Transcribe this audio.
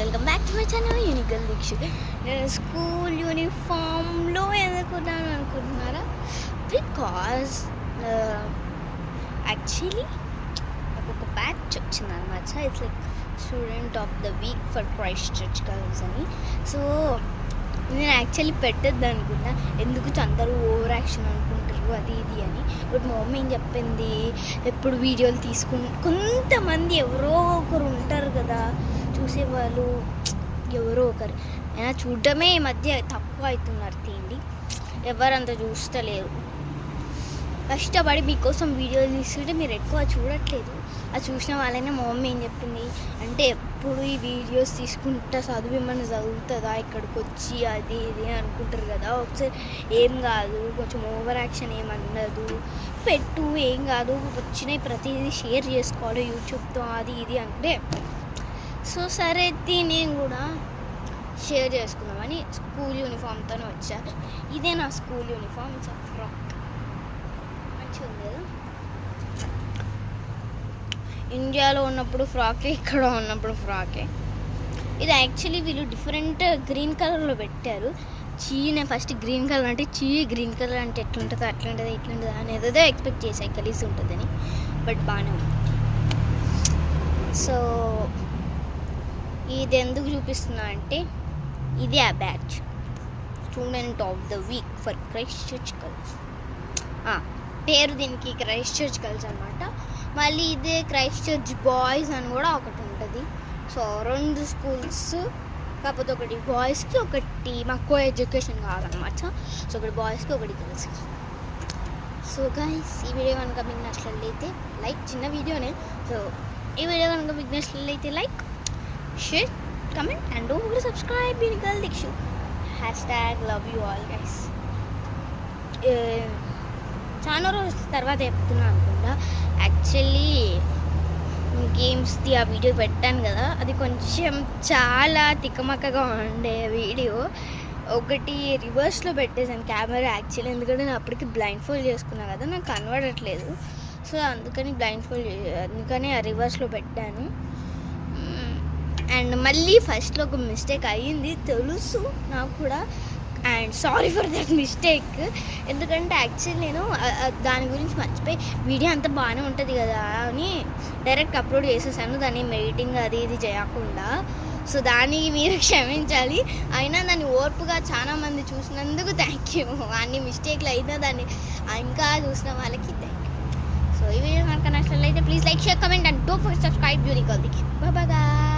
Welcome back to my channel Unical Dikshit. నేను school యూనిఫామ్లో ఎందుకున్నాను అనుకుంటున్నారా? Because actually నాకు ఒక బ్యాచ్ వచ్చింది అనమాట. It's like student of the week for Christ church girls అని. సో నేను యాక్చువల్లీ పెట్టద్దు అనుకున్నా, ఎందుకు అందరూ ఓవర్ యాక్షన్ అనుకుంటారు అది ఇది అని. బట్ మా మమ్మీ ఏం చెప్పింది, ఎప్పుడు వీడియోలు కొంతమంది ఎవరో ఒకరు ఉంటారు కదా చూసేవాళ్ళు, ఎవరో ఒకరు అయినా చూడటమే ఈ మధ్య తక్కువ అవుతున్నారు. తిండి ఎవరంత చూస్తలేరు. కష్టపడి మీకోసం వీడియోలు తీసుకుంటే మీరు ఎక్కువ చూడట్లేదు. అది చూసిన వాళ్ళనే మా మమ్మీ ఏం చెప్పింది అంటే, ఎప్పుడు ఈ వీడియోస్ తీసుకుంటా చదువు ఏమన్నా చదువుతుందా ఇక్కడికి వచ్చి అది ఇది అనుకుంటారు కదా, ఒకసారి ఏం కాదు, కొంచెం ఓవర్ యాక్షన్ ఏమన్నదు, పెట్టు ఏం కాదు, వచ్చినాయి ప్రతిదీ షేర్ చేసుకోవాలి యూట్యూబ్తో అది ఇది అంటే. సో సరే నేను కూడా షేర్ చేసుకుందామని స్కూల్ యూనిఫామ్తోనే వచ్చా. ఇదే నా school uniform. It's a frock. మంచిగా ఉంది కదా. ఇండియాలో ఉన్నప్పుడు ఫ్రాకే, ఇక్కడ ఉన్నప్పుడు ఫ్రాకే. ఇది యాక్చువల్లీ వీళ్ళు డిఫరెంట్ గ్రీన్ కలర్లో పెట్టారు. నేను ఫస్ట్ గ్రీన్ కలర్ అంటే గ్రీన్ కలర్ అంటే ఎట్లుంటుందో అట్లుంటుందా ఇట్లుంటుందా అని ఏదో ఎక్స్పెక్ట్ చేశాను, కలిసి ఉంటుందని. బట్ బాగానే ఉంది. సో ఇది ఎందుకు చూపిస్తున్నా అంటే, ఇది ఆ batch student of the week for Christ church girls. పేరు దీనికి క్రైస్ట్ చర్చ్ గర్ల్స్ అనమాట. మళ్ళీ ఇదే క్రైస్ట్ చర్చ్ బాయ్స్ అని కూడా ఒకటి ఉంటుంది. సో 2 స్కూల్స్, కాకపోతే ఒకటి బాయ్స్కి ఒకటి మాకు ఎడ్యుకేషన్ కావాలన్నమాట. సో ఒకటి బాయ్స్కి ఒకటి గర్ల్స్కి. సో గైస్, ఈ వీడియో కనుక మీకు నచ్చినట్లయితే లైక్, చిన్న వీడియోనే. సో ఈ వీడియో కనుక మీకు నచ్చినట్లయితే like, share, comment and don't forget to subscribe Unical Dikshu. #love you all guys. చాలా రోజుల తర్వాత చెప్తున్నా అనుకుంటా. యాక్చువల్లీ గేమ్స్ది ఆ వీడియో పెట్టాను కదా, అది కొంచెం చాలా తిక్కమక్కగా ఉండే వీడియో. ఒకటి రివర్స్లో పెట్టేసాను కెమెరా యాక్చువల్లీ, ఎందుకంటే నేను అప్పటికి బ్లైండ్ ఫోల్డ్ చేసుకున్నా కదా, నాకు కనబడట్లేదు. సో అందుకని ఆ రివర్స్లో పెట్టాను. అండ్ మళ్ళీ ఫస్ట్లో ఒక మిస్టేక్ అయ్యింది, తెలుసు నాకు కూడా. And sorry for that mistake. ఎందుకంటే యాక్చువల్లీ నేను దాని గురించి మర్చిపోయి వీడియో అంతా బాగానే ఉంటుంది కదా అని డైరెక్ట్ అప్లోడ్ చేసేసాను, దాన్ని ఎడిటింగ్ అది ఇది చేయకుండా. సో దానికి మీరు క్షమించాలి. అయినా దాన్ని ఓర్పుగా చాలామంది చూసినందుకు థ్యాంక్ యూ. అన్ని మిస్టేక్లు అయినా దాన్ని ఇంకా చూసిన వాళ్ళకి థ్యాంక్ యూ. సో ఈ వీడియో కనుక నచ్చినట్లయితే please like, share, comment and don't forget subscribe Unical Dikshit. Bye bye.